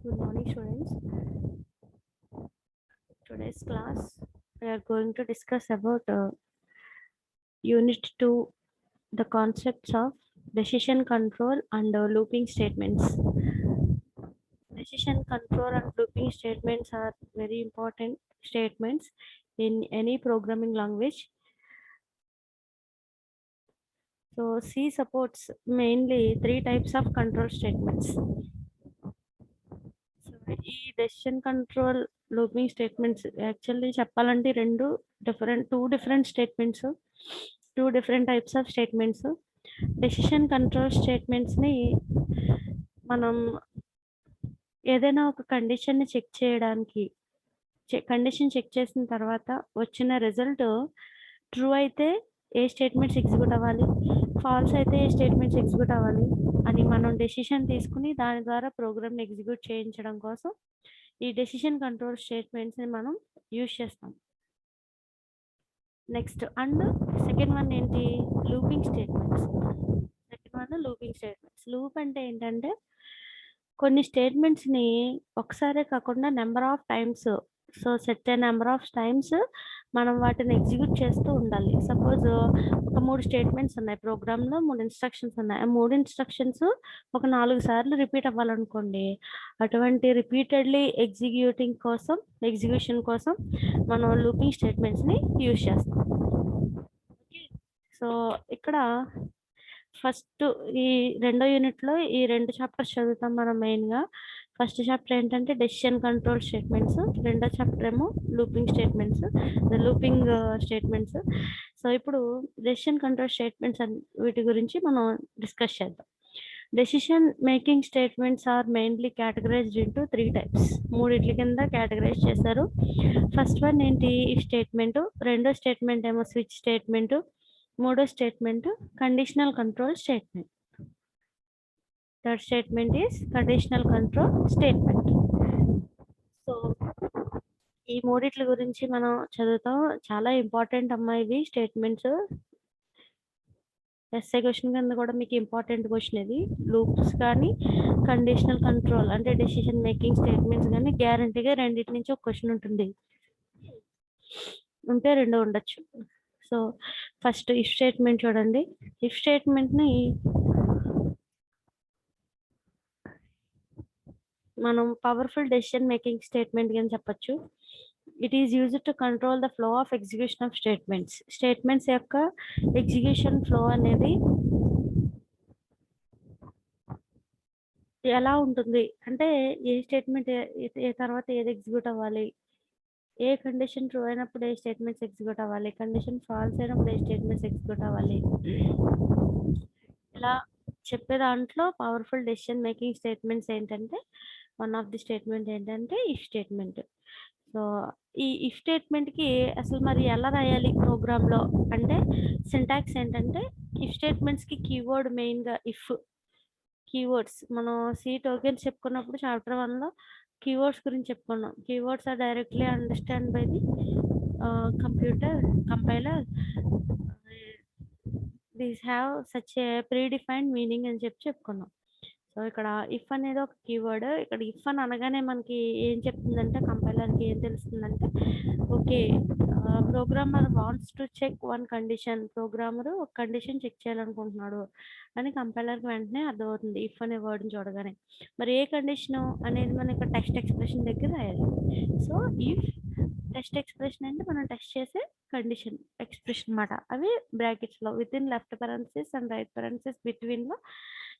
Good morning, students. Today's class, we are going to discuss about Unit 2, the concepts of decision control and looping statements. Decision control and looping statements are very important statements in any programming language. So C supports mainly 3 types of control statements. So ఈ decision control looping statements actually చెప్పాలంటే two different statements, two different types of statements. Decision control స్టేట్మెంట్స్ని మనం ఏదైనా ఒక కండిషన్ని check చేయడానికి, condition check చేసిన తర్వాత వచ్చిన రిజల్ట్ ట్రూ అయితే ఏ స్టేట్మెంట్స్ ఎగ్జిక్యూట్ అవ్వాలి, ఫాల్స్ అయితే ఏ స్టేట్మెంట్స్ ఎగ్జిక్యూట్ అవ్వాలి అని మనం డెసిషన్ తీసుకుని దాని ద్వారా ప్రోగ్రామ్ని ఎగ్జిక్యూట్ చేయించడం కోసం ఈ డెసిషన్ కంట్రోల్ స్టేట్మెంట్స్ని మనం యూజ్ చేస్తాం. నెక్స్ట్ అండ్ సెకండ్ వన్ ఏంటి, లూపింగ్ స్టేట్మెంట్స్. లూప్ అంటే ఏంటంటే కొన్ని స్టేట్మెంట్స్ని ఒకసారే కాకుండా number of times, so set number of times మనం వాటిని ఎగ్జిక్యూట్ చేస్తూ ఉండాలి. సపోజ్ ఒక 3 స్టేట్మెంట్స్ ఉన్నాయి, ప్రోగ్రామ్లో 3 ఇన్స్ట్రక్షన్స్ ఉన్నాయి. ఆ 3 ఇన్స్ట్రక్షన్స్ ఒక 4 సార్లు రిపీట్ అవ్వాలనుకోండి, అటువంటి రిపీటెడ్లీ ఎగ్జిక్యూషన్ కోసం మనం లూపింగ్ స్టేట్మెంట్స్ని యూజ్ చేస్తాం. సో ఇక్కడ ఫస్ట్ ఈ రెండో యూనిట్లో ఈ 2 చాప్టర్స్ చదువుతాం మనం మెయిన్గా. ఫస్ట్ చాప్టర్ ఏంటంటే డెసిషన్ కంట్రోల్ స్టేట్మెంట్స్, రెండో చాప్టర్ ఏమో లూపింగ్ స్టేట్మెంట్స్. సో ఇప్పుడు డెసిషన్ కంట్రోల్ స్టేట్మెంట్స్ వీటి గురించి మనం డిస్కస్ చేద్దాం. Decision making statements are mainly categorised into 3 types. 3 కింద కేటగరైజ్ చేశారు. ఫస్ట్ వన్ ఏంటి, ఇఫ్ స్టేట్మెంట్. రెండో స్టేట్మెంట్ ఏమో స్విచ్ స్టేట్మెంట్. మూడో statement conditional control statement. Third statement is conditional control statement. So ఈ 3 గురించి మనం చదువుతాం. చాలా ఇంపార్టెంట్ అమ్మా ఇవి స్టేట్మెంట్స్. ఎస్ఐ క్వశ్చన్ కింద కూడా మీకు ఇంపార్టెంట్ క్వశ్చన్ ఇది. లూప్స్ కానీ కండిషనల్ కంట్రోల్ అంటే డెసిషన్ మేకింగ్ స్టేట్మెంట్స్ కానీ గ్యారంటీగా రెండింటి నుంచి ఒక క్వశ్చన్ ఉంటుంది, ఉంటే 2 ఉండొచ్చు. సో ఫస్ట్ ఇఫ్ స్టేట్మెంట్ చూడండి. ఇఫ్ స్టేట్మెంట్ని మనం పవర్ఫుల్ డెసిషన్ మేకింగ్ స్టేట్మెంట్ అని చెప్పచ్చు. It is used to control the flow of execution of statements యొక్క ఎగ్జిక్యూషన్ ఫ్లో అనేది ఎలా ఉంటుంది అంటే ఏ స్టేట్మెంట్ ఏ తర్వాత ఏది ఎగ్జిక్యూట్ అవ్వాలి, ఏ కండిషన్ ట్రూ అయినప్పుడు ఏ స్టేట్మెంట్స్ ఎగ్జిక్యూట్ అవ్వాలి, కండిషన్ ఫాల్స్ అయినప్పుడు ఏ స్టేట్మెంట్స్ ఎగ్జిక్యూట్ అవ్వాలి, ఇలా చెప్పే దాంట్లో పవర్ఫుల్ డెసిషన్ మేకింగ్ స్టేట్మెంట్స్ ఏంటంటే వన్ ఆఫ్ ది స్టేట్మెంట్ ఏంటంటే ఇఫ్ స్టేట్మెంట్. సో ఈ ఇఫ్ స్టేట్మెంట్కి అసలు మరి ఎలా రాయాలి ప్రోగ్రాంలో అంటే సింటాక్స్ ఏంటంటే ఇఫ్ స్టేట్మెంట్స్కి కీవర్డ్ మెయిన్గా ఇఫ్ కీవర్డ్స్. మనం సి టోకెన్స్ చెప్పుకున్నప్పుడు చాప్టర్ 1లో కీవర్డ్స్ గురించి చెప్పుకున్నాం. Keywords are directly understand by the compiler. These have such a predefined meaning అని చెప్పుకున్నాం. సో ఇక్కడ ఇఫ్ అనేది ఒక కీవర్డ్. ఇక్కడ ఇఫ్ అని అనగానే మనకి ఏం చెప్తుందంటే కంపైలర్కి ఏం తెలుస్తుందంటే okay programmer wants to check one condition, programmer ఒక కండిషన్ చెక్ చేయాలనుకుంటున్నాడు అని కంపైలర్కి వెంటనే అర్థమవుతుంది ఇఫ్ అనే వర్డ్ని చూడగానే. మరి ఏ కండిషను అనేది మనం ఇక్కడ టెస్ట్ ఎక్స్ప్రెషన్ దగ్గర రాయాలి. సో ఇఫ్ టెస్ట్ ఎక్స్ప్రెషన్ అంటే మనం టెస్ట్ చేసే కండిషన్ ఎక్స్ప్రెషన్ అన్నమాట. అవి బ్రాకెట్స్లో within left parenthesis and right parenthesis బిట్వీన్లో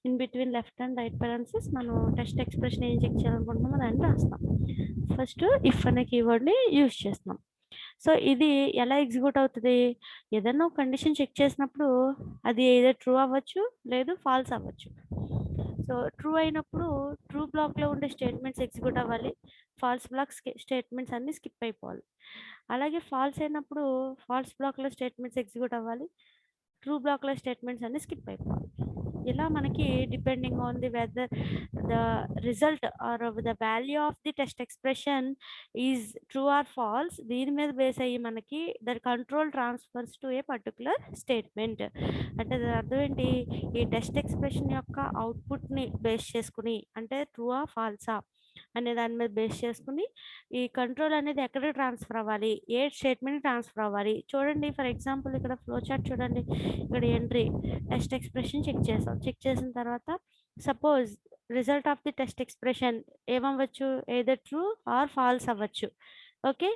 in between left and right parenthesis మనం టెస్ట్ ఎక్స్ప్రెషన్ ఏం చెక్ చేయాలనుకుంటున్నామో దాన్ని రాస్తాం. ఫస్ట్ ఇఫ్ అనే కీవర్డ్ని యూజ్ చేస్తున్నాం. సో ఇది ఎలా ఎగ్జిక్యూట్ అవుతుంది, ఏదైనా ఒక కండిషన్ చెక్ చేసినప్పుడు అది ఏదో ట్రూ అవ్వచ్చు లేదు ఫాల్స్ అవ్వచ్చు. సో ట్రూ అయినప్పుడు ట్రూ బ్లాక్లో ఉండే స్టేట్మెంట్స్ ఎగ్జిక్యూట్ అవ్వాలి, ఫాల్స్ బ్లాక్ స్టేట్మెంట్స్ అన్నీ స్కిప్ అయిపోవాలి. అలాగే ఫాల్స్ అయినప్పుడు ఫాల్స్ బ్లాక్లో స్టేట్మెంట్స్ ఎగ్జిక్యూట్ అవ్వాలి, ట్రూ బ్లాక్లో స్టేట్మెంట్స్ అన్నీ స్కిప్ అయిపోవాలి. ఇలా మనకి depending on the whether the result or the value of the test expression is true or false, దీని మీద బేస్ అయ్యి మనకి the control transfers to a particular statement. అంటే దాని అర్థం ఏంటి, ఈ టెస్ట్ ఎక్స్ప్రెషన్ యొక్క అవుట్పుట్ని బేస్ చేసుకుని అంటే ట్రూ ఆ ఫాల్సా అనే దాని మీద బేస్ చేసుకొని ఈ కంట్రోల్ అనేది ఎక్కడికి ట్రాన్స్ఫర్ అవ్వాలి, ఏ స్టేట్మెంట్కి ట్రాన్స్ఫర్ అవ్వాలి. చూడండి ఫర్ ఎగ్జాంపుల్ ఇక్కడ ఫ్లో చార్ట్ చూడండి. ఇక్కడ ఎంట్రీ టెస్ట్ ఎక్స్ప్రెషన్ చెక్ చేసాం. చెక్ చేసిన తర్వాత suppose result of the test expression ఏమవ్వచ్చు, ఏదర్ ట్రూ ఆర్ ఫాల్స్ అవ్వచ్చు. ఓకే,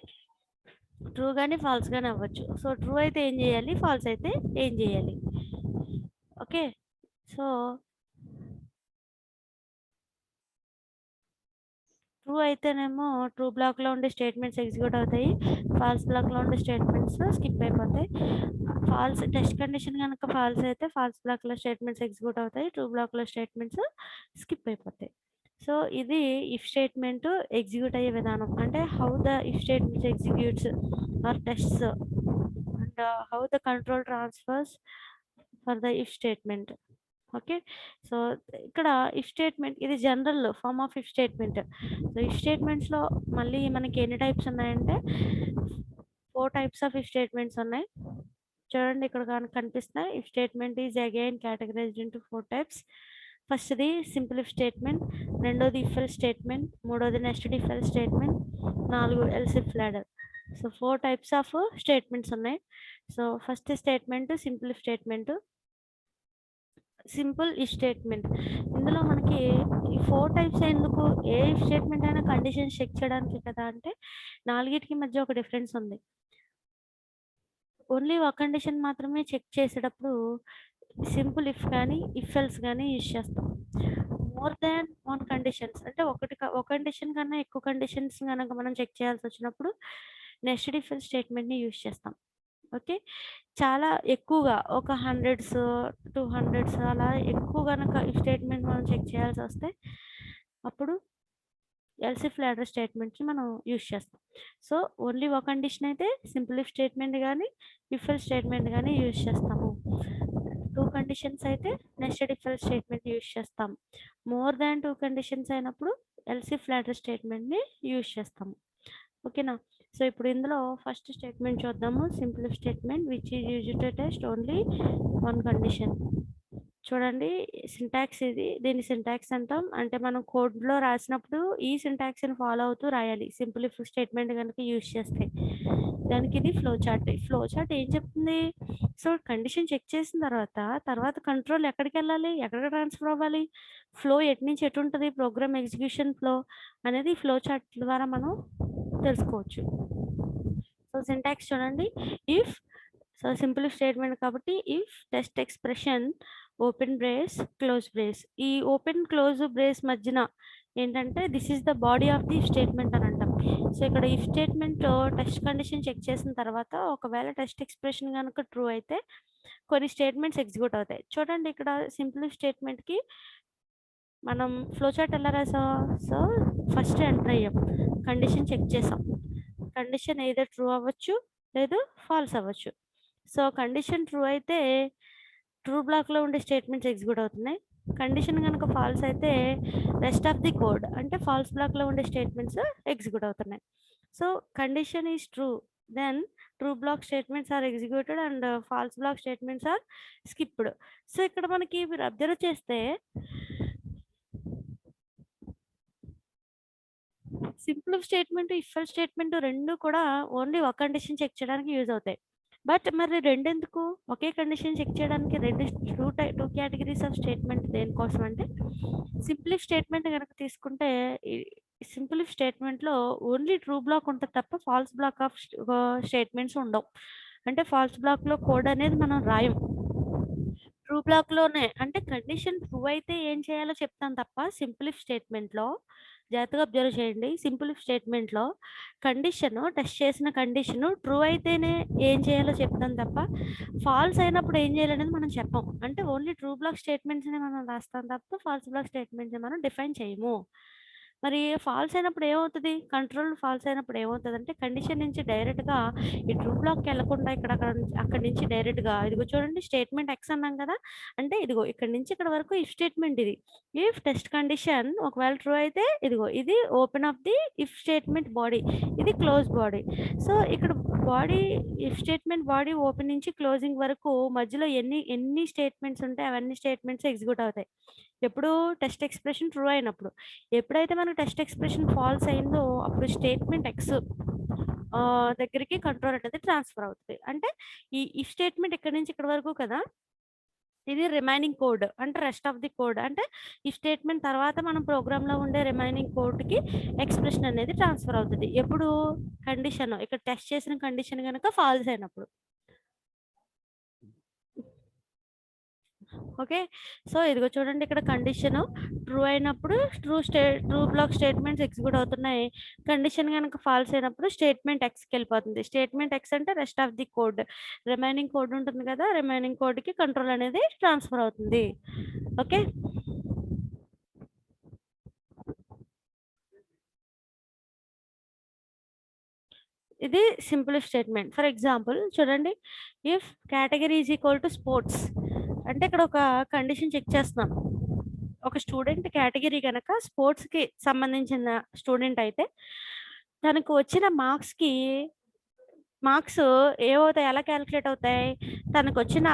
ట్రూ కానీ ఫాల్స్ కానీ అవ్వచ్చు. సో ట్రూ అయితే ఏం చేయాలి, ఫాల్స్ అయితే ఏం చేయాలి. ఓకే, సో ట్రూ అయితేనేమో ట్రూ బ్లాక్లో ఉండే స్టేట్మెంట్స్ ఎగ్జిక్యూట్ అవుతాయి, ఫాల్స్ బ్లాక్లో ఉండే స్టేట్మెంట్స్ స్కిప్ అయిపోతాయి. ఫాల్స్ టెస్ట్ కండిషన్ కనుక ఫాల్స్ అయితే ఫాల్స్ బ్లాక్లో స్టేట్మెంట్స్ ఎగ్జిక్యూట్ అవుతాయి, ట్రూ బ్లాక్లో స్టేట్మెంట్స్ స్కిప్ అయిపోతాయి. సో ఇది ఇఫ్ స్టేట్మెంట్ ఎగ్జిక్యూట్ అయ్యే విధానం, అంటే how the if statements executes or tests and how the control transfers for the if statement. Okay, so ఇక్కడ ఇఫ్ స్టేట్మెంట్ ఇది general form of if statement. So if స్టేట్మెంట్స్లో మళ్ళీ మనకి ఎన్ని types ఉన్నాయంటే 4 types of if statements ఉన్నాయి. చూడండి ఇక్కడ కనిపిస్తున్నాయి. If statement is again categorized into 4 types. ఫస్ట్ది సింపుల్ ఇఫ్ స్టేట్మెంట్, రెండోది ఇఫ్ ఎల్స్ స్టేట్మెంట్, మూడోది nested if else statement, 4 else if ladder. So 4 types of statements ఉన్నాయి. So first statement simple if statement. Simple if statement ఇందులో మనకి ఈ 4 types ఎందుకు, ఏ if statement అయినా కండిషన్స్ చెక్ చేయడానికి కదా అంటే 4కి మధ్య ఒక డిఫరెన్స్ ఉంది. ఓన్లీ ఒక కండిషన్ మాత్రమే చెక్ చేసేటప్పుడు సింపుల్ ఇఫ్ కానీ ఇఫ్ ఎల్స్ కానీ యూజ్ చేస్తాం. మోర్ దాన్ 1 కండిషన్స్ అంటే ఒక కండిషన్ కన్నా ఎక్కువ కండిషన్స్ కనుక మనం చెక్ చేయాల్సి వచ్చినప్పుడు నెస్టెడ్ ఇఫ్ ఎల్స్ స్టేట్మెంట్ని యూజ్ చేస్తాం. ఓకే, చాలా ఎక్కువగా ఒక 100s 200s అలా ఎక్కువ కనుక ఇఫ్ స్టేట్మెంట్ మనం చెక్ చేయాల్సి వస్తే అప్పుడు ఎల్స్ ఇఫ్ లాడర్ స్టేట్మెంట్ని మనం యూజ్ చేస్తాం. సో ఓన్లీ ఒక కండిషన్ అయితే సింపుల్ ఇఫ్ స్టేట్మెంట్ కానీ ఇఫ్ ఎల్స్ స్టేట్మెంట్ కానీ యూజ్ చేస్తాము. 2 కండిషన్స్ అయితే nested if else statement use చేస్తాం. మోర్ దాన్ 2 కండిషన్స్ అయినప్పుడు ఎల్స్ ఇఫ్ లాడర్ స్టేట్మెంట్ని యూజ్ చేస్తాము. ఓకేనా, సో ఇప్పుడు ఇందులో ఫస్ట్ స్టేట్మెంట్ చూద్దాము. Simple if statement which is used to test only 1 condition. చూడండి సింటాక్స్ ఇది, దీని సింటాక్స్ అంటాం. అంటే మనం కోడ్లో రాసినప్పుడు ఈ సింటాక్స్ని ఫాలో అవుతూ రాయాలి సింపుల్ ఇఫ్ స్టేట్మెంట్ కనుక యూజ్ చేస్తే. దానికి ఇది ఫ్లో చార్ట్. ఫ్లో చార్ట్ ఏం చెప్తుంది, సో కండిషన్ చెక్ చేసిన తర్వాత కంట్రోల్ ఎక్కడికి వెళ్ళాలి, ఎక్కడికి ట్రాన్స్ఫర్ అవ్వాలి, ఫ్లో ఎటు నుంచి ఎటు ఉంటుంది, ప్రోగ్రామ్ ఎగ్జిక్యూషన్ ఫ్లో అనేది ఫ్లో చార్ట్ ద్వారా మనం తెలుసుకోవచ్చు. సో సింటాక్స్ చూడండి, if so simple if statement కాబట్టి if test expression open brace close brace, ఈ ఓపెన్ క్లోజ్ బ్రేస్ మధ్యన ఏంటంటే this is the body of the statement అని అంటాం. సో ఇక్కడ if statement test condition check చేసిన తర్వాత ఒకవేళ టెస్ట్ ఎక్స్ప్రెషన్ కనుక ట్రూ అయితే కొన్ని స్టేట్మెంట్స్ ఎగ్జిక్యూట్ అవుతాయి. చూడండి ఇక్కడ సింపుల్ ఇఫ్ స్టేట్మెంట్కి మనం ఫ్లో చార్ట్ ఎలా రాసాం, సో ఫస్ట్ ఎంటర్ అయ్యాం, కండిషన్ చెక్ చేసాం, కండిషన్ ఏదర్ ట్రూ అవ్వచ్చు లేదు ఫాల్స్ అవ్వచ్చు. సో కండిషన్ ట్రూ అయితే ట్రూ బ్లాక్లో ఉండే స్టేట్మెంట్స్ ఎగ్జిక్యూట్ అవుతున్నాయి, కండిషన్ కనుక ఫాల్స్ అయితే రెస్ట్ ఆఫ్ ది కోడ్ అంటే ఫాల్స్ బ్లాక్లో ఉండే స్టేట్మెంట్స్ ఎగ్జిక్యూట్ అవుతున్నాయి. So condition is true, then true block statements are executed and false block statements are skipped. So ఇక్కడ మనకి మీరు అబ్జర్వ్ చేస్తే simple statement if else statement రెండు కూడా ఓన్లీ ఒక కండిషన్ చెక్ చేయడానికి యూజ్ అవుతాయి. బట్ మరి రెండు ఎందుకు, ఒకే కండిషన్ చెక్ చేయడానికి టూ కేటగిరీస్ ఆఫ్ స్టేట్మెంట్ దేనికోసం అంటే సింపుల్ ఇఫ్ స్టేట్మెంట్ కనుక తీసుకుంటే సింపుల్ ఇఫ్ స్టేట్మెంట్లో ఓన్లీ ట్రూ బ్లాక్ ఉంటుంది తప్ప ఫాల్స్ బ్లాక్ ఆఫ్ స్టేట్మెంట్స్ ఉండవు. అంటే ఫాల్స్ బ్లాక్లో కోడ్ అనేది మనం రాయం, ట్రూ బ్లాక్లోనే అంటే కండిషన్ ట్రూ అయితే ఏం చేయాలో చెప్తాం తప్ప సింపుల్ ఇఫ్ స్టేట్మెంట్లో జాగ్రత్తగా అబ్జర్వ్ చేయండి. సింపుల్ ఇఫ్ స్టేట్మెంట్లో కండిషన్ టెస్ట్ చేసిన కండిషన్ ట్రూ అయితేనే ఏం చేయాలో చెప్తాం తప్ప ఫాల్స్ అయినప్పుడు ఏం చేయాలనేది మనం చెప్పం. అంటే ఓన్లీ ట్రూ బ్లాక్ స్టేట్మెంట్స్ని మనం రాస్తాం తప్ప ఫాల్స్ బ్లాక్ స్టేట్మెంట్స్ని మనం డిఫైన్ చేయము. మరి ఫాల్స్ అయినప్పుడు ఏమవుతుంది, కంట్రోల్ ఫాల్స్ అయినప్పుడు ఏమవుతుంది అంటే కండిషన్ నుంచి డైరెక్ట్గా ఈ ట్రూ బ్లాక్కి వెళ్ళకుండా అక్కడి నుంచి డైరెక్ట్గా ఇదిగో చూడండి స్టేట్మెంట్ ఎక్స్ అన్నాం కదా, అంటే ఇదిగో ఇక్కడ నుంచి ఇక్కడ వరకు ఇఫ్ స్టేట్మెంట్ ఇది. ఇఫ్ టెస్ట్ కండిషన్ ఒకవేళ ట్రూ అయితే ఇదిగో ఇది open of the if statement body, ఇది క్లోజ్ బాడీ. సో ఇక్కడ body if statement body open నుంచి క్లోజింగ్ వరకు మధ్యలో ఎన్ని స్టేట్మెంట్స్ ఉంటాయి అవన్నీ స్టేట్మెంట్స్ ఎగ్జిక్యూట్ అవుతాయి. ఎప్పుడు టెస్ట్ ఎక్స్‌ప్రెషన్ ట్రూ అయినప్పుడు. ఎప్పుడైతే మనకు టెస్ట్ ఎక్స్‌ప్రెషన్ ఫాల్స్ అయిందో అప్పుడు స్టేట్మెంట్ ఎక్స్ దగ్గరికి కంట్రోల్ అనేది ట్రాన్స్‌ఫర్ అవుతది. అంటే ఈ ఇఫ్ స్టేట్మెంట్ ఇక్కడి నుంచి ఇక్కడి వరకు కదా! ఇది రిమైనింగ్ కోడ్. అంటే రెస్ట్ ఆఫ్ ది కోడ్. అంటే ఈ స్టేట్మెంట్ తర్వాత మనం ప్రోగ్రామ్‌లో ఉండే రిమైనింగ్ కోడ్‌కి ఎక్స్‌ప్రెషన్ అనేది ట్రాన్స్‌ఫర్ అవుతది. ఎప్పుడు కండిషన్ ఇక్కడ టెస్ట్ చేసిన కండిషన్ గనక ఫాల్స్ అయినప్పుడు. ఓకే. సో, ఇదిగో చూడండి ఇక్కడ కండిషను ట్రూ అయినప్పుడు ట్రూ బ్లాక్ స్టేట్మెంట్స్ ఎగ్జిక్యూట్ అవుతున్నాయి. కండిషన్ గనక ఫాల్స్ అయినప్పుడు స్టేట్మెంట్ ఎక్స్‌కెళ్ళిపోతుంది. స్టేట్మెంట్ ఎక్స్ అంటే rest of the code. Remaining code ఉంటుంది కదా! రిమైనింగ్ కోడ్‌కి కంట్రోల్ అనేది ట్రాన్స్‌ఫర్ అవుతుంది. ఓకే. ఇది సింపుల్ స్టేట్మెంట్. ఫర్ ఎగ్జాంపుల్ చూడండి. If category is equal to sports అంటే ఇక్కడ ఒక కండిషన్ చెక్ చేస్తున్నాం. ఒక స్టూడెంట్ కేటగరీ గనక స్పోర్ట్స్‌కి సంబంధించిన స్టూడెంట్ అయితే, తనకు వచ్చిన మార్క్స్ ఏవవుతాయి? ఎలా కాలిక్యులేట్ అవుతాయి? తనకొచ్చిన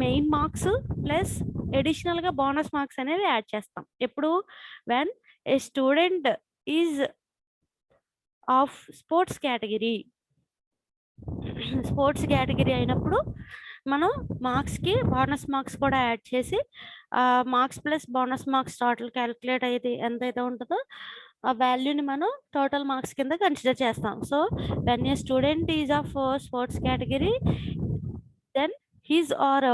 మెయిన్ మార్క్స్ ప్లస్ అడిషనల్‌గా బోనస్ మార్క్స్ అనేవి యాడ్ చేస్తాం. ఎప్పుడు? When a student is of sports category. Sports category అయినప్పుడు మనం మార్క్స్‌కి బోనస్ మార్క్స్ కూడా యాడ్ చేసి marks plus bonus marks total calculate అయితే ఎంతైతే ఉంటదో ఆ వాల్యూని మనం టోటల్ మార్క్స్ కింద కన్సిడర్ చేస్తాం. So, when a student is of sports category then his or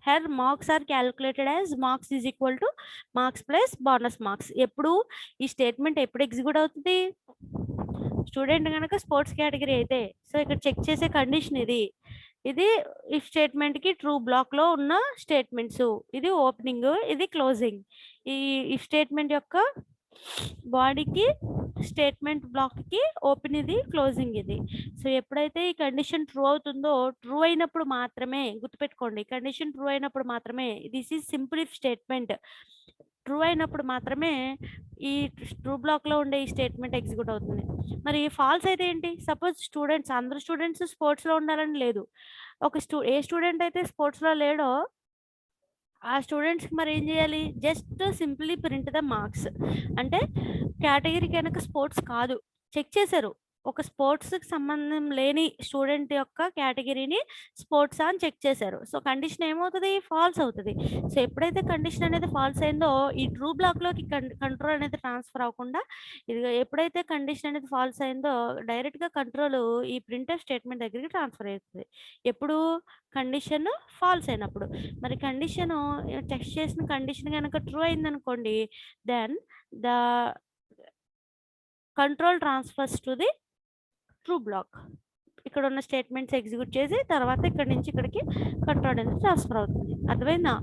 her marks are calculated as marks is equal to marks plus bonus marks. ఎప్పుడు ఈ స్టేట్మెంట్ ఎప్పుడు ఎగ్జిక్యూట్ అవుతది? స్టూడెంట్ గనక స్పోర్ట్స్ కేటగరీ అయితే. So, ఇక్కడ check చేసే condition ఇది. ఇది ఇఫ్ స్టేట్మెంట్‌కి ట్రూ బ్లాక్‌లో ఉన్న స్టేట్మెంట్సు. ఇది ఓపెనింగ్, ఇది క్లోజింగ్. ఈ ఇఫ్ స్టేట్మెంట్ యొక్క బాడీకి స్టేట్మెంట్ బ్లాక్‌కి ఓపెన్ ఇది, క్లోజింగ్ ఇది. సో, ఎప్పుడైతే ఈ కండిషన్ ట్రూ అవుతుందో, ట్రూ అయినప్పుడు మాత్రమే గుర్తుపెట్టుకోండి. కండిషన్ ట్రూ అయినప్పుడు మాత్రమే this is simple if statement. True అయినప్పుడు మాత్రమే ఈ ట్రూ బ్లాక్‌లో ఉండే ఈ స్టేట్మెంట్ ఎగ్జిక్యూట్ అవుతుంది. మరి ఫాల్స్ అయితే ఏంటి? సపోజ్ అందరు స్టూడెంట్స్ స్పోర్ట్స్‌లో ఉండాలని లేదు. ఏ స్టూడెంట్ అయితే స్పోర్ట్స్‌లో లేడో ఆ స్టూడెంట్స్‌కి మరి ఏం జేయాలి? Just simply print the marks. అంటే కేటగరీ గనక స్పోర్ట్స్ కాదు. చెక్ చేశారు. ఒక స్పోర్ట్స్‌కి సంబంధం లేని స్టూడెంట్ యొక్క కేటగరీని స్పోర్ట్సా అని చెక్ చేశారు. సో, కండిషన్ ఏమవుతది? ఫాల్స్ అవుతది. సో, ఎప్పుడైతే కండిషన్ అనేది ఫాల్స్ అయిందో ఈ ట్రూ బ్లాక్‌లోకి కంట్రోల్ అనేది ట్రాన్స్‌ఫర్ అవ్వకుండా ఇదిగో ఎప్పుడైతే కండిషన్ అనేది ఫాల్స్ అయిందో డైరెక్ట్‌గా కంట్రోల్ ఈ ప్రింట్‌ఎఫ్ స్టేట్మెంట్ దగ్గరికి ట్రాన్స్‌ఫర్ అయితది. ఎప్పుడు? కండిషన్ ఫాల్స్ అయినప్పుడు. మరి టెస్ట్ చేసిన కండిషన్ గనక ట్రూ అయిందనుకోండి, then the control transfers to the true block. ఇక్కడున్న స్టేట్మెంట్స్ ఎగ్జిక్యూట్ చేసి తర్వాత ఇక్కడి నుంచి ఇక్కడికి కంట్రోల్ అనేది ట్రాన్స్‌ఫర్ అవుతుంది. అర్థమైందా?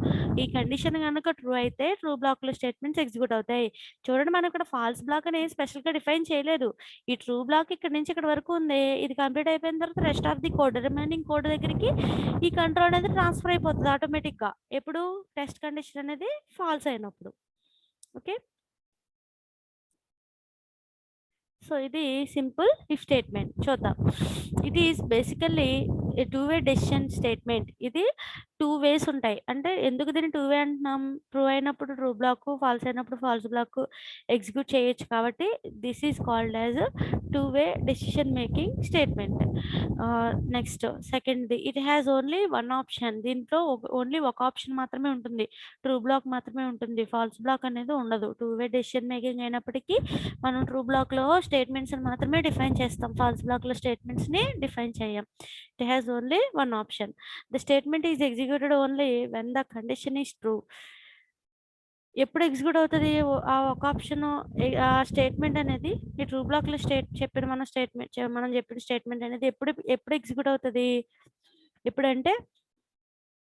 ఈ కండిషన్ గనక ట్రూ అయితే ట్రూ బ్లాక్‌లో స్టేట్మెంట్స్ ఎగ్జిక్యూట్ అవుతాయి. చూడండి మనం ఇక్కడ ఫాల్స్ బ్లాక్ అని స్పెషల్‌గా డిఫైన్ చేయలేదు. ఈ ట్రూ బ్లాక్ ఇక్కడి నుంచి ఇక్కడి వరకు ఉంది. ఇది కంప్లీట్ అయిపోయిన తర్వాత rest of the code remaining code దగ్గరికి ఈ కంట్రోల్ అనేది ట్రాన్స్‌ఫర్ అయిపోతది ఆటోమేటిక్‌గా. ఎప్పుడు? టెస్ట్ కండిషన్ అనేది ఫాల్స్ అయినప్పుడు. ఓకే. సో, ఇది సింపుల్ ఇఫ్ స్టేట్మెంట్ చూద్దాం. It is basically a two way decision statement. ఇది 2 వేస్ ఉంటాయి. అంటే ఎందుకు దీన్ని 2 వే అంటున్నాం? ట్రూ అయినప్పుడు ట్రూ బ్లాకు, ఫాల్స్ అయినప్పుడు ఫాల్స్ బ్లాకు ఎగ్జిక్యూట్ చేయొచ్చు కాబట్టి this is called as two way decision making statement. Next సెకండ్‌ది it has only one option. దీంట్లో ఓన్లీ ఒక ఆప్షన్ మాత్రమే ఉంటుంది. ట్రూ బ్లాక్ మాత్రమే ఉంటుంది. ఫాల్స్ బ్లాక్ అనేది ఉండదు. టూ వే డెసిషన్ మేకింగ్ అయినప్పటికీ మనం ట్రూ బ్లాక్‌లో స్టేట్మెంట్స్‌ని మాత్రమే డిఫైన్ చేస్తాం. ఫాల్స్ బ్లాక్‌లో స్టేట్మెంట్స్‌ని డిఫైన్ చేయం. It has only one option. The statement is executed only when the condition is true. ఎప్పుడు ఎగ్జిక్యూట్ అవుతది? ఆ ఒక ఆప్షను ఆ స్టేట్మెంట్ అనేది ఈ ట్రూ బ్లాక్‌లో మనం చెప్పిన స్టేట్మెంట్ అనేది ఎప్పుడు ఎప్పుడు ఎగ్జిక్యూట్ అవుతది? ఎప్పుడంటే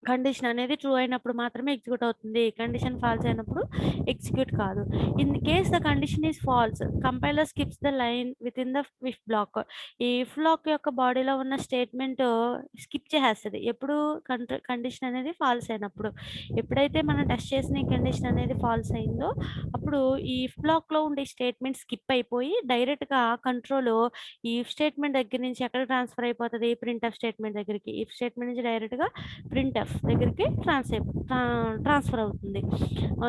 కండిషన్ అనేది ట్రూ అయినప్పుడు మాత్రమే ఎగ్జిక్యూట్ అవుతుంది. కండిషన్ ఫాల్స్ అయినప్పుడు ఎగ్జిక్యూట్ కాదు. In case the condition is false compiler skips the line within the if block. ఈ ఇఫ్ బ్లాక్ యొక్క బాడీలో ఉన్న స్టేట్మెంట్ స్కిప్ చేసేస్తది. ఎప్పుడు కండిషన్ అనేది ఫాల్స్ అయినప్పుడు. ఎప్పుడైతే మనం టెస్ట్ చేసిన ఈ కండిషన్ అనేది ఫాల్స్ అయిందో అప్పుడు ఈ ఇఫ్ బ్లాక్‌లో ఉండే స్టేట్మెంట్ స్కిప్ అయిపోయి డైరెక్ట్‌గా కంట్రోల్ ఈ ఇఫ్ స్టేట్మెంట్ దగ్గర నుంచి ఎక్కడికి ట్రాన్స్‌ఫర్ అయిపోతది? ప్రింట్‌ఎఫ్ స్టేట్మెంట్ దగ్గరికి. ఇఫ్ స్టేట్మెంట్ నుంచి డైరెక్ట్‌గా ప్రింట్‌ఎఫ్ దగ్గరికి ట్రాన్స్‌ఫర్ అవుతుంది.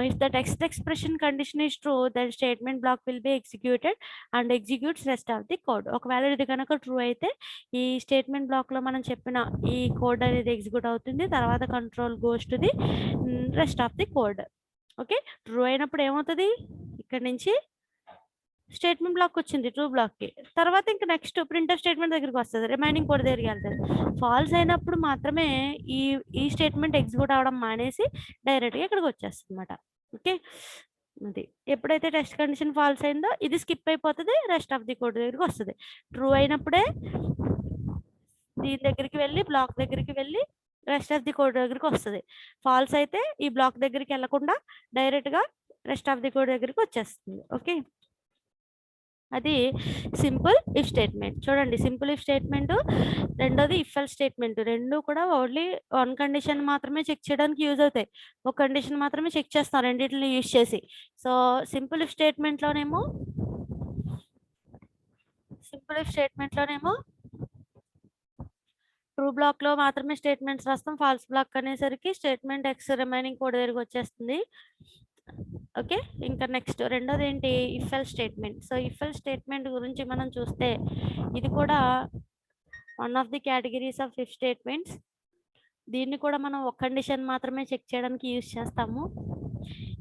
If the text expression condition is true then statement block will be executed and executes rest of the code. ఒకవేళ ఇది గనక ట్రూ అయితే ఈ స్టేట్మెంట్ బ్లాక్‌లో మనం చెప్పిన ఈ కోడ్ అనేది ఎగ్జిక్యూట్ అవుతుంది. తర్వాత control goes to the rest of the code. Okay. True అయినప్పుడు ఏమవుతది? ఇక్కడి నుంచి స్టేట్మెంట్ బ్లాక్ వచ్చింది ట్రూ బ్లాక్‌కి. తర్వాత ఇంక నెక్స్ట్ ప్రింట్‌ఎఫ్ స్టేట్మెంట్ దగ్గరికి వస్తది. Remaining code దగ్గరికెళ్తది. ఫాల్స్ అయినప్పుడు మాత్రమే ఈ ఈ స్టేట్మెంట్ ఎగ్జిక్యూట్ అవ్వడం మానేసి డైరెక్ట్‌గా ఇక్కడికి వచ్చేస్తదన్నమాట. ఓకే. అది. ఎప్పుడైతే టెస్ట్ కండిషన్ ఫాల్స్ అయిందో ఇది స్కిప్ అయిపోతది. రెస్ట్ ఆఫ్ ది కోడ్ దగ్గరికి వస్తది. ట్రూ అయినప్పుడే దీని దగ్గరికి వెళ్లి బ్లాక్ దగ్గరికి వెళ్లి రెస్ట్ ఆఫ్ ది కోడ్ దగ్గరికి వస్తది. ఫాల్స్ అయితే ఈ బ్లాక్ దగ్గరికి ఎళ్ళకుండా డైరెక్ట్‌గా రెస్ట్ ఆఫ్ ది కోడ్ దగ్గరికి వచ్చేస్తుంది. ఓకే. అది సింపుల్ ఇఫ్ స్టేట్మెంట్. చూడండి సింపుల్ ఇఫ్ స్టేట్మెంట్, రెండోది ఇఫ్ ఎల్స్ స్టేట్మెంట్. 2 కూడా ఓన్లీ వన్ కండిషన్ మాత్రమే చెక్ చేయడానికి యూజ్ అవుతాయి. ఒక కండిషన్ మాత్రమే చెక్ చేస్తాం రెండిటిని యూజ్ చేసి. సో, సింపుల్ ఇఫ్ స్టేట్మెంట్‌లోనేమో సింపుల్ ఇఫ్ స్టేట్మెంట్‌లోనేమో ట్రూ బ్లాక్‌లో మాత్రమే స్టేట్మెంట్స్ రాస్తాం. ఫాల్స్ బ్లాక్ అనేసరికి స్టేట్మెంట్ ఎక్స్ రిమైనింగ్ కోడ్ దగ్గరికొచ్చేస్తుంది. ఓకే. ఇంకా నెక్స్ట్ రెండోదేంటి if else statement. So, if else statement గురించి మనం చూస్తే ఇది కూడా one of the categories of if statements. దీన్ని కూడా మనం ఒక కండిషన్ మాత్రమే చెక్ చేయడానికి యూజ్ చేస్తాము.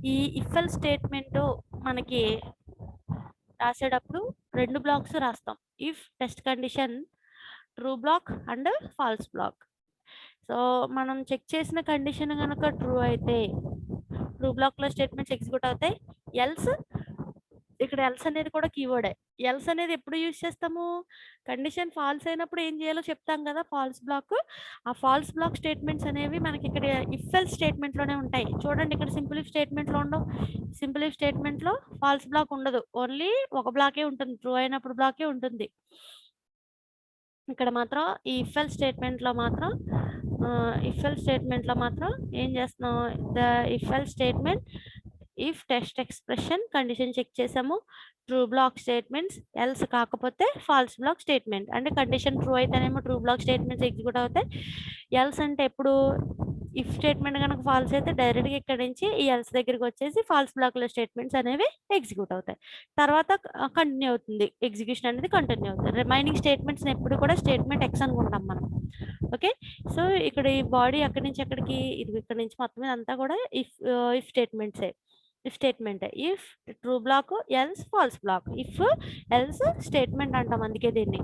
ఈ ఇఫ్ ఎల్స్ స్టేట్మెంట్ మనకి రాసేటప్పుడు 2 బ్లాక్స్ రాస్తాం. If test condition true block and false block. So, మనం చెక్ చేసిన కండిషన్ గనక ట్రూ అయితే ట్రూ బ్లాక్‌లో స్టేట్మెంట్స్ ఎగ్జిక్యూట్ అవుతాయి. ఎల్స్ ఇక్కడ ఎల్స్ అనేది కూడా కీవర్డే. ఎల్స్ అనేది ఎప్పుడు యూజ్ చేస్తాము? కండిషన్ ఫాల్స్ అయినప్పుడు ఏం చేయాలో చెప్తాం కదా! False block. ఆ ఫాల్స్ బ్లాక్ స్టేట్మెంట్స్ అనేవి మనకి ఇక్కడ ఇఫ్ ఎల్స్ స్టేట్మెంట్‌లోనే ఉంటాయి. చూడండి ఇక్కడ సింపుల్ ఇఫ్ స్టేట్మెంట్‌లో ఉండవు. సింపుల్ ఇఫ్ స్టేట్మెంట్‌లో ఫాల్స్ బ్లాక్ ఉండదు. ఓన్లీ ఒక బ్లాకే ఉంటుంది. ట్రూ అయినప్పుడు బ్లాకే ఉంటుంది. ఇక్కడ మాత్రం ఈ ఇఫ్ ఎల్స్ స్టేట్మెంట్‌లో మాత్రం ఏం చేస్తున్నాం? The if else statement if test expression condition check చేసాము. ట్రూ బ్లాక్ స్టేట్మెంట్స్, ఎల్స్ కాకపోతే ఫాల్స్ బ్లాక్ స్టేట్మెంట్. అంటే కండిషన్ ట్రూ అయితేనేమో ట్రూ బ్లాక్ స్టేట్మెంట్స్ ఎగ్జిక్యూట్ అవుతాయి. ఎల్స్ అంటే ఎప్పుడు ఇఫ్ స్టేట్మెంట్ గనక ఫాల్స్ అయితే డైరెక్ట్‌గా ఇక్కడి నుంచి ఈ ఎల్స్ దగ్గరికొచ్చేసి ఫాల్స్ బ్లాక్‌లో స్టేట్మెంట్స్ అనేవి ఎగ్జిక్యూట్ అవుతాయి. తర్వాత కంటిన్యూ అవుతుంది. ఎగ్జిక్యూషన్ అనేది కంటిన్యూ అవుతుంది. రిమైనింగ్ స్టేట్మెంట్స్‌ని ఎప్పుడు కూడా స్టేట్మెంట్ ఎక్స్ అనుకుంటాం మనం. ఓకే. సో, ఇక్కడ ఈ బాడీ ఎక్కడి నుంచి ఎక్కడికి ఇది ఇక్కడి నుంచి మొత్తం ఇదంతా కూడా ఇఫ్ స్టేట్మెంట్సే. ఇఫ్ స్టేట్మెంటే. If true block, else false block. If, else statement అంటాం అందుకే దీన్ని.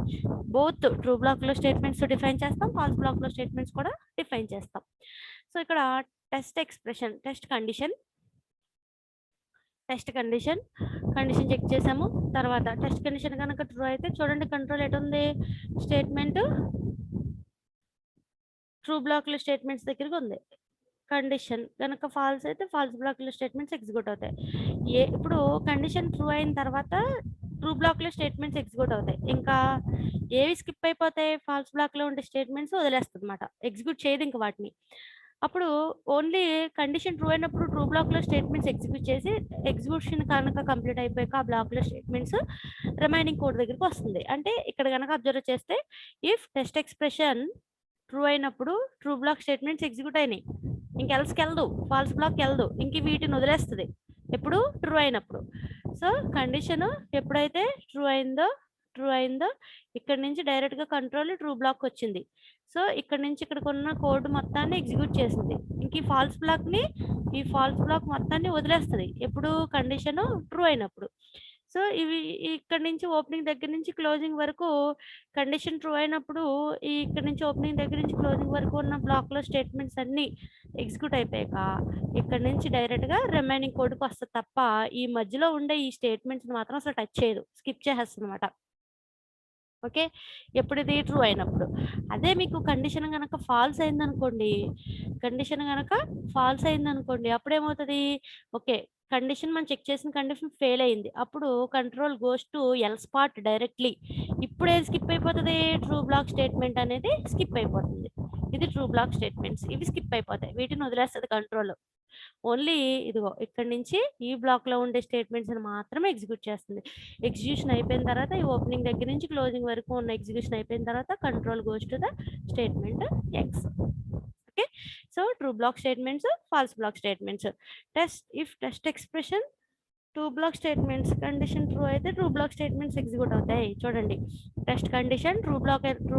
బోత్ ట్రూ బ్లాక్‌లో స్టేట్మెంట్స్ డిఫైన్ చేస్తాం. ఫాల్స్ బ్లాక్‌లో స్టేట్మెంట్స్ కూడా డిఫైన్ చేస్తాం. సో, ఇక్కడ టెస్ట్ ఎక్స్‌ప్రెషన్, కండిషన్ చెక్ చేసాము. తర్వాత టెస్ట్ కండిషన్ గనక ట్రూ అయితే చూడండి కంట్రోల్ ఎటుంది? స్టేట్మెంట్ ట్రూ బ్లాక్‌లో స్టేట్మెంట్స్ దగ్గరకుంది. కండిషన్ గనక ఫాల్స్ అయితే ఫాల్స్ బ్లాక్‌లో స్టేట్మెంట్స్ ఎగ్జిక్యూట్ అవుతాయి. ఇప్పుడు కండిషన్ ట్రూ అయిన తర్వాత ట్రూ బ్లాక్‌లో స్టేట్మెంట్స్ ఎగ్జిక్యూట్ అవుతాయి. ఇంకా ఏవి స్కిప్ అయిపోతాయి? ఫాల్స్ బ్లాక్‌లో ఉండే స్టేట్మెంట్స్ వదిలేస్తదన్నమాట. ఎగ్జిక్యూట్ చేయదు ఇంక వాటిని. అప్పుడు ఓన్లీ కండిషన్ ట్రూ అయినప్పుడు ట్రూ బ్లాక్‌లో స్టేట్మెంట్స్ ఎగ్జిక్యూట్ చేసి ఎగ్జిక్యూషన్ కనుక కంప్లీట్ అయిపోయాక ఆ బ్లాక్‌లో స్టేట్మెంట్స్ రిమైనింగ్ కోడ్ దగ్గరికి వస్తుంది. అంటే ఇక్కడ గనక అబ్జర్వ్ చేస్తే ఇఫ్ టెస్ట్ ఎక్స్‌ప్రెషన్ ట్రూ అయినప్పుడు ట్రూ బ్లాక్ స్టేట్మెంట్స్ ఎగ్జిక్యూట్ అయినాయి. ఇంక ఎల్స్‌కెళ్ళదు. ఫాల్స్ బ్లాక్‌కెళ్ళదు. ఇంక వీటిని వదిలేస్తది. ఎప్పుడు? ట్రూ అయినప్పుడు. సో, కండిషన్ ఎప్పుడైతే ట్రూ అయిందో ఇక్కడి నుంచి డైరెక్ట్‌గా కంట్రోల్ ట్రూ బ్లాక్‌కొచ్చింది. సో, ఇక్కడి నుంచి ఇక్కడికున్న కోడ్ మొత్తాన్ని ఎగ్జిక్యూట్ చేసింది. ఇంక ఈ ఫాల్స్ బ్లాక్ మొత్తాన్ని వదిలేస్తది. ఎప్పుడు? కండిషన్ ట్రూ అయినప్పుడు. సో, ఇక్కడి నుంచి ఓపెనింగ్ దగ్గర నుంచి క్లోజింగ్ వరకు కండిషన్ ట్రూ అయినప్పుడు ఇక్కడి నుంచి ఓపెనింగ్ దగ్గర నుంచి క్లోజింగ్ వరకు ఉన్న బ్లాక్‌లో స్టేట్మెంట్స్ అన్నీ ఎగ్జిక్యూట్ అయిపోయాక ఇక్కడి నుంచి డైరెక్ట్‌గా రిమైనింగ్ కోడ్‌కొస్తది తప్ప ఈ మధ్యలో ఉండే ఈ స్టేట్మెంట్స్‌ని మాత్రం అసలు టచ్ చేయదు. స్కిప్ చేసేస్తదనమాట. ఓకే. ఎప్పుడు ఇది ట్రూ అయినప్పుడు. అదే మీకు కండిషన్ గనక ఫాల్స్ అయిందనుకోండి, కండిషన్ గనక ఫాల్స్ అయిందనుకోండి అప్పుడేమవుతది? ఓకే. కండిషన్ మనం చెక్ చేసిన కండిషన్ ఫెయిల్ అయింది. అప్పుడు control goes to else part directly. ఇప్పుడేది స్కిప్ అయిపోతది? ట్రూ బ్లాక్ స్టేట్మెంట్ అనేది స్కిప్ అయిపోతుంది. ఇది ట్రూ బ్లాక్ స్టేట్మెంట్స్. ఇవి స్కిప్ అయిపోతాయి. వీటిని వదిలేస్తది కంట్రోల్. ఓన్లీ ఇదిగో ఇక్కడి నుంచి ఈ బ్లాక్‌లో ఉండే స్టేట్మెంట్స్‌ని మాత్రమే ఎగ్జిక్యూట్ చేస్తుంది. ఎగ్జిక్యూషన్ అయిపోయిన తర్వాత ఈ ఓపెనింగ్ దగ్గర నుంచి క్లోజింగ్ వరకు ఉన్న ఎగ్జిక్యూషన్ అయిపోయిన తర్వాత control goes to the statement X. Okay. So true block statements, false block statements. Test expression true block statements condition true అయితే ట్రూ బ్లాక్ స్టేట్మెంట్స్ ఎగ్జిక్యూట్ అవుతాయి. చూడండి. టెస్ట్ కండిషన్ ట్రూ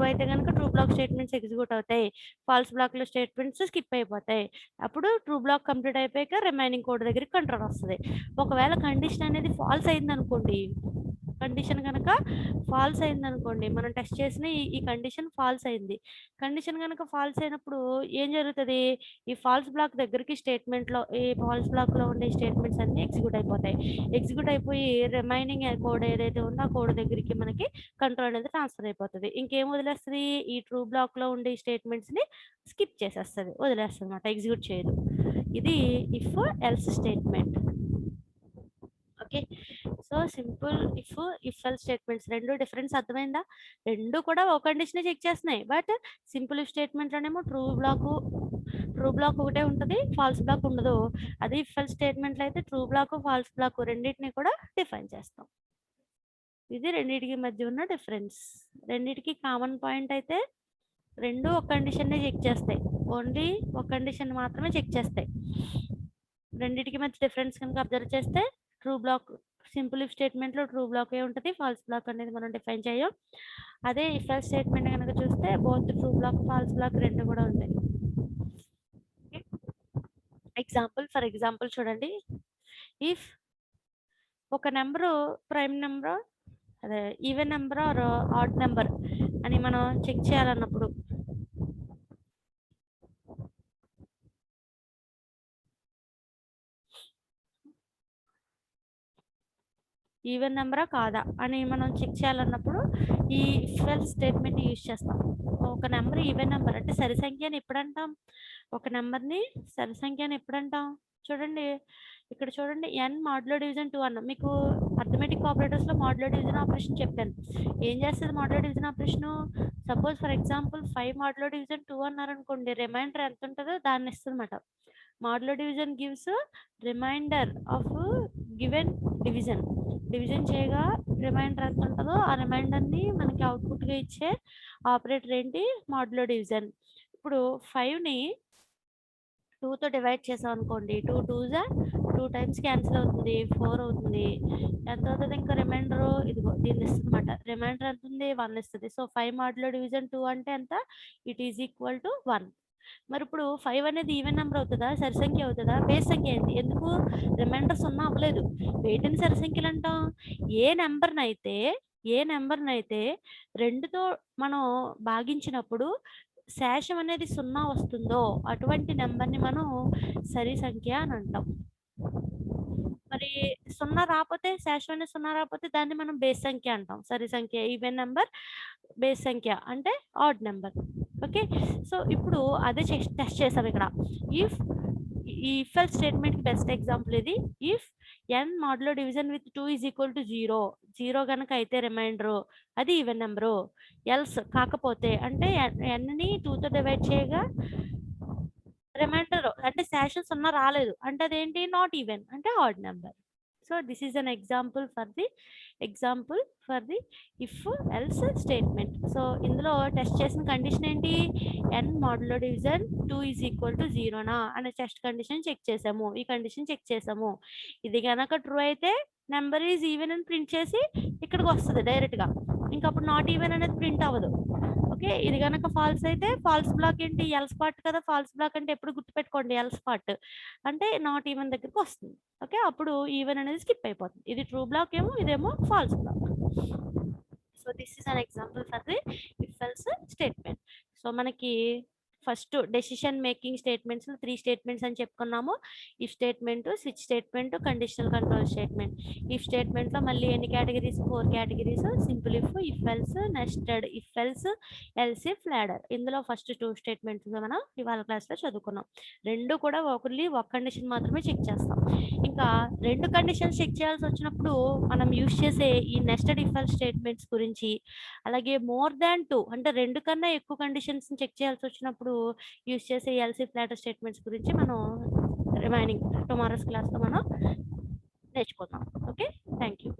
అయితే గనుక ట్రూ బ్లాక్ స్టేట్మెంట్స్ ఎగ్జిక్యూట్ అవుతాయి. False బ్లాక్‌లో statements skip అయిపోతాయి. అప్పుడు true block complete అయిపోయాక రిమైనింగ్ కోడ్ దగ్గరికి కంట్రోల్ వస్తది. ఒకవేళ కండిషన్ అనేది ఫాల్స్ అయిందనుకోండి, కండిషన్ గనక ఫాల్స్ అయిందనుకోండి, మనం టెస్ట్ చేసిన ఈ కండిషన్ ఫాల్స్ అయింది. కండిషన్ గనక ఫాల్స్ అయినప్పుడు ఏం జరుగుతది? ఈ ఫాల్స్ బ్లాక్ దగ్గరికి ఈ ఫాల్స్ బ్లాక్‌లో ఉండే స్టేట్మెంట్స్ అన్నీ ఎగ్జిక్యూట్ అయిపోతాయి. ఎగ్జిక్యూట్ అయిపోయి రిమైనింగ్ కోడ్ ఏదైతే ఉందో ఆ కోడ్ దగ్గరికి మనకి కంట్రోల్ అనేది ట్రాన్స్‌ఫర్ అయిపోతది. ఇంకేం వదిలేస్తది? ఈ ట్రూ బ్లాక్‌లో ఉండే స్టేట్మెంట్స్‌ని స్కిప్ చేసేస్తది. వదిలేస్తదనమాట. ఎగ్జిక్యూట్ చేయదు. ఇది if else statement. Okay. So, simple if else statements 2 difference అర్థమైందా? 2 కూడా ఒక కండిషనే చెక్ చేస్తున్నాయి. బట్ సింపుల్ ఇఫ్ స్టేట్మెంట్‌లోనేమో ట్రూ బ్లాక్ ఒకటే ఉంటది. ఫాల్స్ బ్లాక్ ఉండదు. అదే ఇఫ్ ఎల్స్ స్టేట్మెంట్‌లో అయితే ట్రూ బ్లాక్, ఫాల్స్ బ్లాక్ రెండిటిని కూడా డిఫైన్ చేస్తాం. ఇది రెండిటికి మధ్య ఉన్న డిఫరెన్స్. రెండిటికి కామన్ పాయింట్ అయితే 2 ఒక కండిషన్‌నే చెక్ చేస్తాయి. ఓన్లీ ఒక కండిషన్ మాత్రమే చెక్ చేస్తాయి. రెండిటికి మధ్య డిఫరెన్స్ కనుక అబ్జర్వ్ చేస్తే ట్రూ బ్లాక్ సింపుల్ ఇఫ్ స్టేట్మెంట్‌లో ట్రూ బ్లాకే ఉంటది. ఫాల్స్ బ్లాక్ అనేది మనం డిఫైన్ చేయం. అదే ఇఫ్ ఎల్స్ స్టేట్మెంట్ గనక చూస్తే both true block, false block 2 కూడా ఉంటాయి. ఫర్ ఎగ్జాంపుల్ చూడండి. ఇఫ్ ఒక నంబరు ప్రైమ్ నంబరా అదే even number or odd number అని మనం చెక్ చేయాలన్నప్పుడు ఈవెన్ నంబరా కాదా అని మనం చెక్ చేయాలన్నప్పుడు ఈ ఇఫ్ ఎల్స్ స్టేట్మెంట్ యూజ్ చేస్తాం. ఒక నెంబర్ ఈవెన్ నెంబర్ అంటే సరి సంఖ్య అని ఎప్పుడంటాం? ఒక నెంబర్‌ని సరి సంఖ్య అని ఎప్పుడంటాం? చూడండి. ఇక్కడ చూడండి n మాడ్యులో డివిజన్ 2 అన్నాం. మీకు అర్థమెటిక్ ఆపరేటర్స్‌లో మాడ్యులో డివిజన్ ఆపరేషన్ చెప్పాను. ఏం చేస్తది modulo division operation? Suppose for example 5 modulo division 2 అన్నారనుకోండి. రిమైండర్ ఎంత ఉంటదో దాన్ని ఇస్తదనమాట. Modulo division gives remainder of given division. Division చేయగా రిమైండర్ ఎంత ఉంటదో ఆ రిమైండర్‌ని మనకి అవుట్‌పుట్‌గా ఇచ్చే ఆపరేటర్ ఏంటి? Modulo division. ఇప్పుడు 5ని 2తో డివైడ్ చేసామనుకోండి. 2 2 2 టైమ్స్ క్యాన్సిల్ అవుతుంది. 4 అవుతుంది. ఎంత అవుతది ఇంకా రిమైండరు? ఇదిగో దీన్ని ఇస్తదనమాట. రిమైండర్ ఎంతుంది? 1 ఇస్తది. సో, 5 మాడ్యులో డివిజన్ 2 అంటే ఎంత? It is equal to 1. మరిప్పుడు 5 అనేది ఈవెన్ నంబర్ అవుతదా? సరి సంఖ్య అవుతదా? బేస్ సంఖ్య అయింది. ఎందుకు? రిమైండర్ 0 అవ్వలేదు. వేటిని సరి సంఖ్యలంటాం? ఏ నంబర్‌నైతే ఏ నంబర్‌నైతే 2తో మనం భాగించినప్పుడు శేషం అనేది 0 వస్తుందో అటువంటి నంబర్‌ని మనం సరి సంఖ్య అని అంటాం. మరి 0 రాపోతే శేషం అనేది 0 రాపోతే దాన్ని మనం బేస్ సంఖ్య అంటాం. సరి సంఖ్య ఈవెన్ నంబర్, బేస్ సంఖ్య అంటే ఆడ్ నంబర్. ఓకే. సో, ఇప్పుడు అదే టెస్ట్ చేసాం ఇక్కడ. ఇఫ్ ఈ ఇఫ్ ఎల్స్ స్టేట్మెంట్‌కి బెస్ట్ ఎగ్జాంపుల్ ఇది. If n modulo division with 2 is equal to 0. 0 గనక అయితే రిమైండరు అది ఈవెన్ నంబరు. ఎల్స్ కాకపోతే అంటే nని 2తో డివైడ్ చేయగా రిమైండర్ అంటే శేషం 0 రాలేదు. అంటే అదేంటి? నాట్ ఈవెన్ అంటే odd number. So, this is an example for the if else statement. So, ఇందులో టెస్ట్ చేసిన కండిషన్ ఏంటి? n modulo division 2 is equal to 0నా అనే టెస్ట్ కండిషన్ చెక్ చేసాము. ఈ కండిషన్ చెక్ చేసాము. ఇది గనక ట్రూ అయితే నంబర్ ఈజ్ ఈవెన్ అని ప్రింట్ చేసి ఇక్కడికి వస్తది డైరెక్ట్‌గా. ఇంక అప్పుడు నాట్ ఈవెన్ అనేది ప్రింట్ అవ్వదు. ఓకే. ఇది గనక ఫాల్స్ అయితే ఫాల్స్ బ్లాక్ ఏంటి? ఎల్స్ పార్ట్ కదా! ఫాల్స్ బ్లాక్ అంటే ఎప్పుడు గుర్తుపెట్టుకోండి ఎల్స్ పార్ట్. అంటే నాట్ ఈవెన్ దగ్గరకొస్తుంది. ఓకే. అప్పుడు ఈవెన్ అనేది స్కిప్ అయిపోతుంది. ఇది ట్రూ బ్లాక్ ఏమో, ఇదేమో false block. So, this is an example for the if else statement. So, మనకి ఫస్ట్ డెసిషన్ మేకింగ్ స్టేట్మెంట్స్‌లో 3 స్టేట్మెంట్స్ అని చెప్పుకున్నాము. If statement, switch statement, conditional control statement. If స్టేట్మెంట్‌లో మళ్ళీ ఎన్ని categories? 4 categories. Simple if, if else, nested if else, else if, ladder. ఇందులో first 2 statements మనం ఇవాళ క్లాస్‌లో చదువుకున్నాం. 2 కూడా ఓన్లీ ఒక కండిషన్ మాత్రమే చెక్ చేస్తాం. ఇంకా 2 కండిషన్స్ చెక్ చేయాల్సొచ్చినప్పుడు మనం యూజ్ చేసే ఈ నెస్టెడ్ ఇఫ్ ఎల్స్ స్టేట్మెంట్స్ గురించి, అలాగే మోర్ థాన్ 2 అంటే 2 కన్నా ఎక్కువ కండిషన్స్‌ని చెక్ చేయాల్సొచ్చినప్పుడు యూజ్ చేసే ఎల్స్ ఇఫ్ లాడర్ స్టేట్మెంట్స్ గురించి మనం రిమైనింగ్ టుమారోస్ క్లాస్‌లో మనం నేర్చుకుందాం. ఓకే. Thank you.